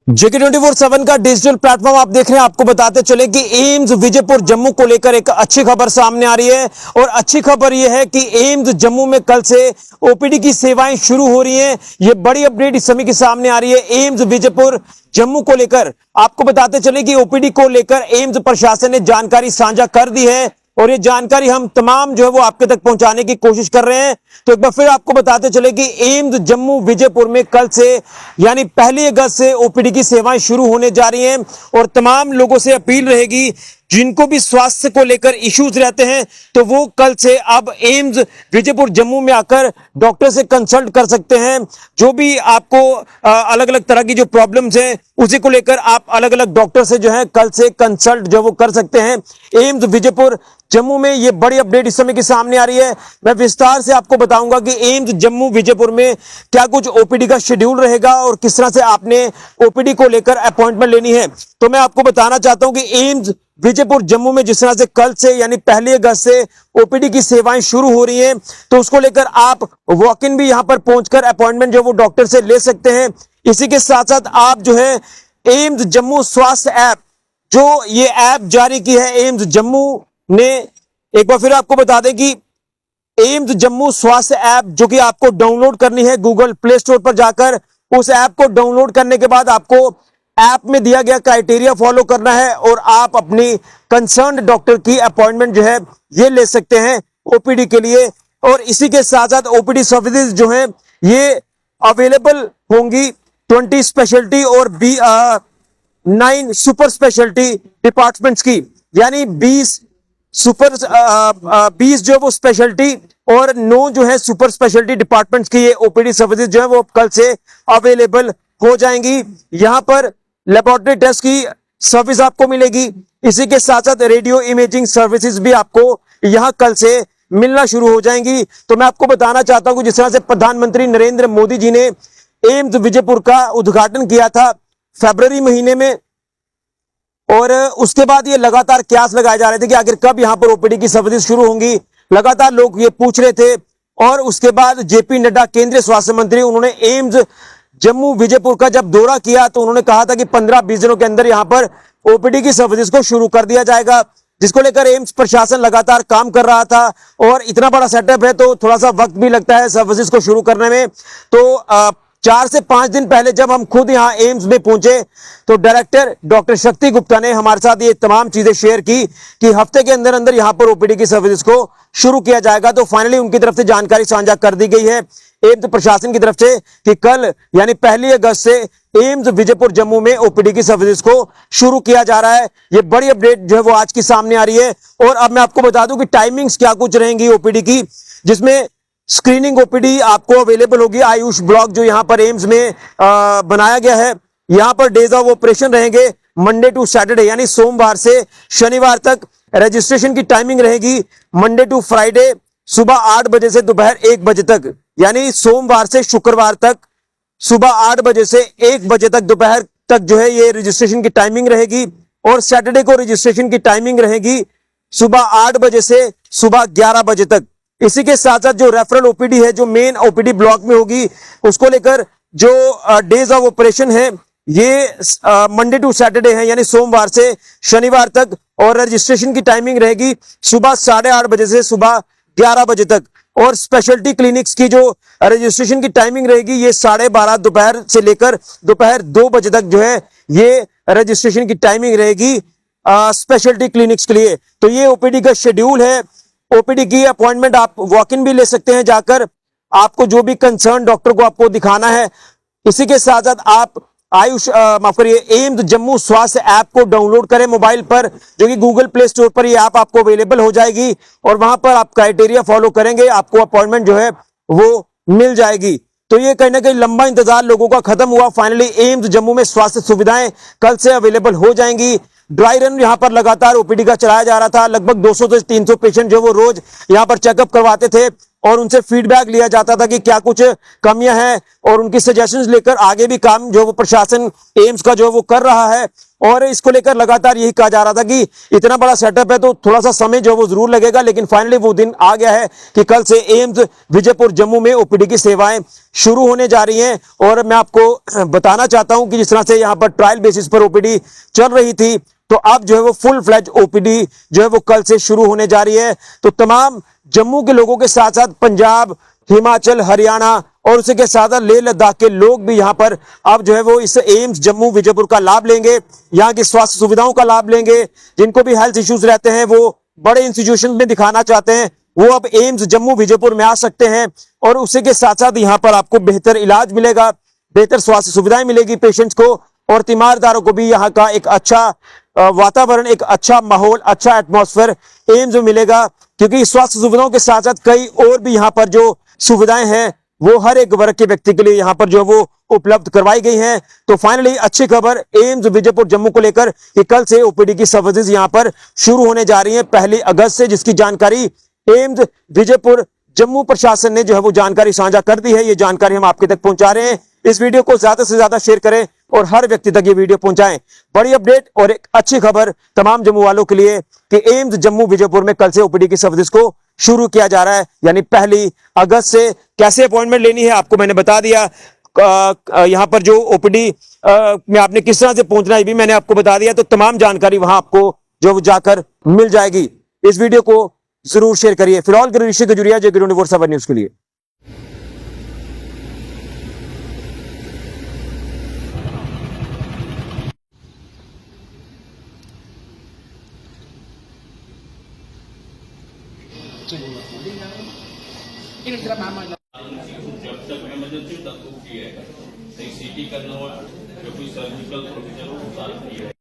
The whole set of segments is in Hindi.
JK24/7 का डिजिटल प्लेटफॉर्म आप देख रहे हैं। आपको बताते चले कि एम्स विजयपुर जम्मू को लेकर एक अच्छी खबर सामने आ रही है और अच्छी खबर यह है कि एम्स जम्मू में कल से ओपीडी की सेवाएं शुरू हो रही हैं। ये बड़ी अपडेट इस समय की सामने आ रही है एम्स विजयपुर जम्मू को लेकर। आपको बताते चले कि ओपीडी को लेकर एम्स प्रशासन ने जानकारी साझा कर दी है और ये जानकारी हम तमाम जो है वो आपके तक पहुंचाने की कोशिश कर रहे हैं। तो एक बार फिर आपको बताते चले कि एम्स जम्मू विजयपुर में कल से यानी 1 अगस्त से ओपीडी की सेवाएं शुरू होने जा रही हैं और तमाम लोगों से अपील रहेगी जिनको भी स्वास्थ्य को लेकर इश्यूज रहते हैं तो वो कल से अब एम्स विजयपुर जम्मू में आकर डॉक्टर से कंसल्ट कर सकते हैं। जो भी आपको अलग अलग तरह की जो प्रॉब्लम्स हैं उसी को लेकर आप अलग अलग डॉक्टर से जो है कल से कंसल्ट जो वो कर सकते हैं। एम्स विजयपुर जम्मू में ये बड़ी अपडेट इस समय की सामने आ रही है। मैं विस्तार से आपको बताऊंगा कि एम्स जम्मू विजयपुर में क्या कुछ ओपीडी का शेड्यूल रहेगा और किस तरह से आपने ओपीडी को लेकर अपॉइंटमेंट लेनी है। तो मैं आपको बताना चाहता हूं कि एम्स विजयपुर जम्मू में जिस तरह से कल से यानी 1 अगस्त से ओपीडी की सेवाएं शुरू हो रही हैं तो उसको लेकर आप वॉक इन भी यहां पर पहुंचकर अपॉइंटमेंट जो वो डॉक्टर से ले सकते हैं। इसी के साथ साथ आप जो है एम्स जम्मू स्वास्थ्य ऐप जो ये ऐप जारी की है एम्स जम्मू ने, एक बार फिर आपको बता दें कि एम्स जम्मू स्वास्थ्य ऐप जो कि आपको डाउनलोड करनी है गूगल प्ले स्टोर पर जाकर, उस ऐप को डाउनलोड करने के बाद आपको ऐप में दिया गया क्राइटेरिया फॉलो करना है और आप अपनी कंसर्न डॉक्टर की अपॉइंटमेंट जो है ये ले सकते हैं ओपीडी के लिए। और इसी के साथ साथ ओपीडी सर्विसेज जो है ये अवेलेबल होंगी 20 स्पेशलिटी और 9 सुपर स्पेशलिटी डिपार्टमेंट्स की, यानी 20 जो वो स्पेशलिटी और 9 जो है सुपर स्पेशलिटी डिपार्टमेंट्स की ये ओपीडी सर्विसेज जो है वो कल से अवेलेबल हो जाएंगी। यहां पर लेबोरेटरी टेस्ट की सर्विस आपको मिलेगी। इसी के साथ साथ रेडियो इमेजिंग सर्विसेज भी आपको यहां कल से मिलना शुरू हो जाएंगी। तो मैं आपको बताना चाहता हूं कि जिस तरह से प्रधानमंत्री नरेंद्र मोदी जी ने एम्स विजयपुर का उद्घाटन किया था फरवरी महीने में और उसके बाद ये लगातार क्यास लगाए जा रहे थे कि आखिर कब यहां पर ओपीडी की सर्विस शुरू होंगी। लगातार लोग ये पूछ रहे थे और उसके बाद जेपी नड्डा केंद्रीय स्वास्थ्य मंत्री उन्होंने एम्स जम्मू विजयपुर का जब दौरा किया तो उन्होंने कहा था कि 15-20 दिनों के अंदर यहां पर ओपीडी की सर्विस को शुरू कर दिया जाएगा, जिसको लेकर एम्स प्रशासन लगातार काम कर रहा था। और इतना बड़ा सेटअप है तो थोड़ा सा वक्त भी लगता है सर्विसेज को शुरू करने में। तो 4 से 5 दिन पहले जब हम खुद यहाँ एम्स में पहुंचे तो डायरेक्टर डॉक्टर शक्ति गुप्ता ने हमारे साथ ये तमाम चीजें शेयर की कि हफ्ते के अंदर अंदर यहाँ पर ओपीडी की सर्विस को शुरू किया जाएगा। तो फाइनली उनकी तरफ से जानकारी साझा कर दी गई है एम्स प्रशासन की तरफ से कि कल यानी 1 अगस्त से एम्स विजयपुर जम्मू में ओपीडी की सर्विस को शुरू किया जा रहा है। ये बड़ी अपडेट जो है वो आज की सामने आ रही है। और अब मैं आपको बता दूं कि टाइमिंग्स क्या कुछ रहेंगी ओपीडी की, जिसमें स्क्रीनिंग ओपीडी आपको अवेलेबल होगी आयुष ब्लॉक जो यहाँ पर एम्स में बनाया गया है। यहाँ पर डेज ऑफ ऑपरेशन रहेंगे मंडे टू सैटरडे यानी सोमवार से शनिवार तक। रजिस्ट्रेशन की टाइमिंग रहेगी मंडे टू फ्राइडे सुबह 8 बजे से दोपहर 1 बजे तक, यानी सोमवार से शुक्रवार तक सुबह 8 बजे से 1 बजे तक दोपहर तक जो है ये रजिस्ट्रेशन की टाइमिंग रहेगी। और सैटरडे को रजिस्ट्रेशन की टाइमिंग रहेगी सुबह 8 बजे से सुबह 11 बजे तक। इसी के साथ साथ जो रेफरल ओपीडी है जो मेन ओपीडी ब्लॉक में होगी उसको लेकर जो डेज ऑफ ऑपरेशन है ये मंडे टू सैटरडे है यानी सोमवार से शनिवार तक। और रजिस्ट्रेशन की टाइमिंग रहेगी सुबह 8:30 बजे से सुबह 11 बजे तक। और स्पेशलिटी क्लिनिक्स की जो रजिस्ट्रेशन की टाइमिंग रहेगी ये 12:30 दोपहर से लेकर दोपहर 2 बजे तक जो है ये रजिस्ट्रेशन की टाइमिंग रहेगी स्पेशलिटी क्लिनिक्स के लिए। तो ये ओपीडी का शेड्यूल है। ओपीडी की अपॉइंटमेंट आप वॉक इन भी ले सकते हैं जाकर, आपको जो भी कंसर्न डॉक्टर को आपको दिखाना है। इसी के साथ साथ आप माफ करिए एम्स जम्मू स्वास्थ्य ऐप को डाउनलोड करें मोबाइल पर, जो कि गूगल प्ले स्टोर पर ये ऐप आपको अवेलेबल हो जाएगी और वहां पर आप क्राइटेरिया फॉलो करेंगे आपको अपॉइंटमेंट जो है वो मिल जाएगी। तो ये कहीं ना कहीं लंबा इंतजार लोगों का खत्म हुआ। फाइनली एम्स जम्मू में स्वास्थ्य सुविधाएं कल से अवेलेबल हो जाएंगी। ड्राई रन यहां पर लगातार ओपीडी का चलाया जा रहा था। लगभग 200 से 300 पेशेंट जो वो रोज यहां पर चेकअप करवाते थे और उनसे फीडबैक लिया जाता था कि क्या कुछ कमियां हैं और उनकी सजेशंस लेकर आगे भी काम जो वो प्रशासन एम्स का जो वो कर रहा है। और इसको लेकर लगातार यही कहा जा रहा था कि इतना बड़ा सेटअप है तो थोड़ा सा समय जो है वो जरूर लगेगा, लेकिन फाइनली वो दिन आ गया है कि कल से एम्स विजयपुर जम्मू में ओपीडी की सेवाएं शुरू होने जा रही हैं। और मैं आपको बताना चाहता हूं कि जिस तरह से यहां पर ट्रायल बेसिस पर ओपीडी चल रही थी, तो अब जो है वो फुल फ्लैज ओपीडी जो है वो कल से शुरू होने जा रही है। तो तमाम जम्मू के लोगों के साथ साथ पंजाब, हिमाचल, हरियाणा और उसी के साथ लेह लद्दाख के लोग भी यहां पर अब जो है वो इस एम्स जम्मू विजयपुर का लाभ लेंगे, यहां की स्वास्थ्य सुविधाओं का लाभ लेंगे। जिनको भी हेल्थ इश्यूज रहते हैं, वो बड़े इंस्टीट्यूशन में दिखाना चाहते हैं, वो अब एम्स जम्मू विजयपुर में आ सकते हैं। और उसी के साथ साथ यहां पर आपको बेहतर इलाज मिलेगा, बेहतर स्वास्थ्य सुविधाएं मिलेगी पेशेंट्स को, और तीमारदारों को भी यहाँ का एक अच्छा वातावरण, एक अच्छा माहौल, अच्छा एटमॉस्फेयर एम्स में मिलेगा। क्योंकि स्वास्थ्य सुविधाओं के साथ साथ कई और भी यहाँ पर जो सुविधाएं हैं वो हर एक वर्ग के व्यक्ति के लिए यहाँ पर जो है वो उपलब्ध करवाई गई हैं। तो फाइनली अच्छी खबर एम्स विजयपुर जम्मू को लेकर कि कल से ओपीडी की सर्विसेज यहाँ पर शुरू होने जा रही हैं 1 अगस्त से, जिसकी जानकारी एम्स विजयपुर जम्मू प्रशासन ने जो है वो जानकारी साझा कर दी है। ये जानकारी हम आपके तक पहुंचा रहे हैं। इस वीडियो को ज्यादा से ज्यादा शेयर करें और हर व्यक्ति तक ये वीडियो पहुंचाएं। बड़ी अपडेट और एक अच्छी खबर तमाम जम्मू वालों के लिए कि एम्स जम्मू विजयपुर में कल से ओपीडी की सर्विस को शुरू किया जा रहा है, यानी 1 अगस्त से। कैसे अपॉइंटमेंट लेनी है आपको मैंने बता दिया। यहां पर जो ओपीडी में आपने किस तरह से पहुंचना है भी मैंने आपको बता दिया। तो तमाम जानकारी वहां आपको जो जाकर मिल जाएगी। इस वीडियो को जरूर शेयर करिए। फिलहाल ऋषि गजुरिया, जे 24/7 न्यूज के लिए। जब तक इमरजेंसी तक तो फ्री है, कहीं सीटी करना हो या कोई सर्जिकल प्रोसीजर हो सारा फ्री है।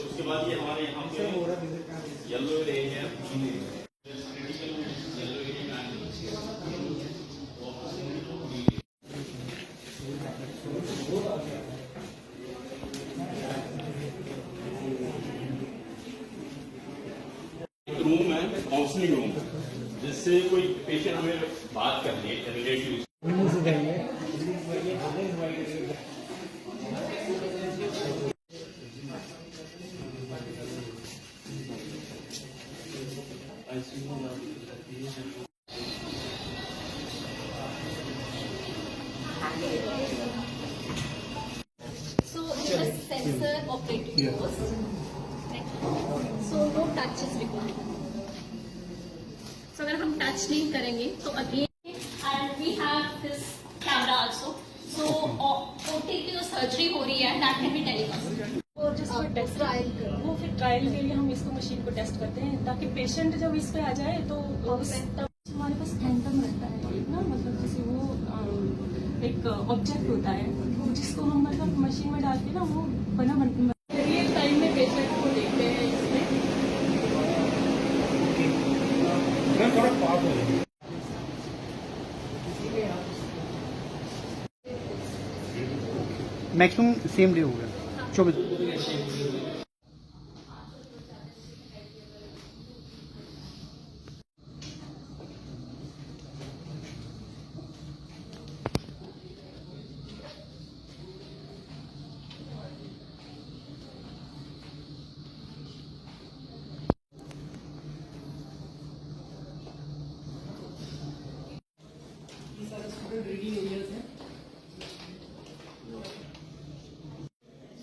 उसके बाद ये हमारे यहाँ पे येलो एरिया रूम है, काउंसलिंग रूम, जिससे कोई पेशेंट हमें बात करनी है relative. So it is sensor operated post. So no touch is required. So अगर हम टच नहीं करेंगे तो again and we have this camera also. So OT जो सर्जरी हो रही है that can be telecast. और जिसको टेस्ट ट्रायल वो फिर ट्रायल के लिए हम इसको मशीन को टेस्ट करते हैं ताकि पेशेंट जब इस पे आ जाए तो तब हमारे पास फैंटम रहता है एक ना, मतलब जैसे वो एक ऑब्जेक्ट होता है वो जिसको हम मतलब मशीन में डाल के ना वो बना रियल टाइम में पेशेंट को देखते हैं इसमें। मैक्सिमम सेम डे हो गया 24।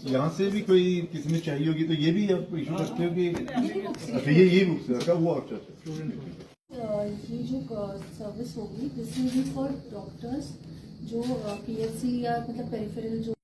यहाँ से भी कोई किसी ने चाहिए होगी तो ये भी आप इशू करते हो कि अच्छा ये बुक्स है, वो अच्छा ये जो सर्विस होगी this will be for doctors जो पीएचसी या मतलब पेरिफेरल जो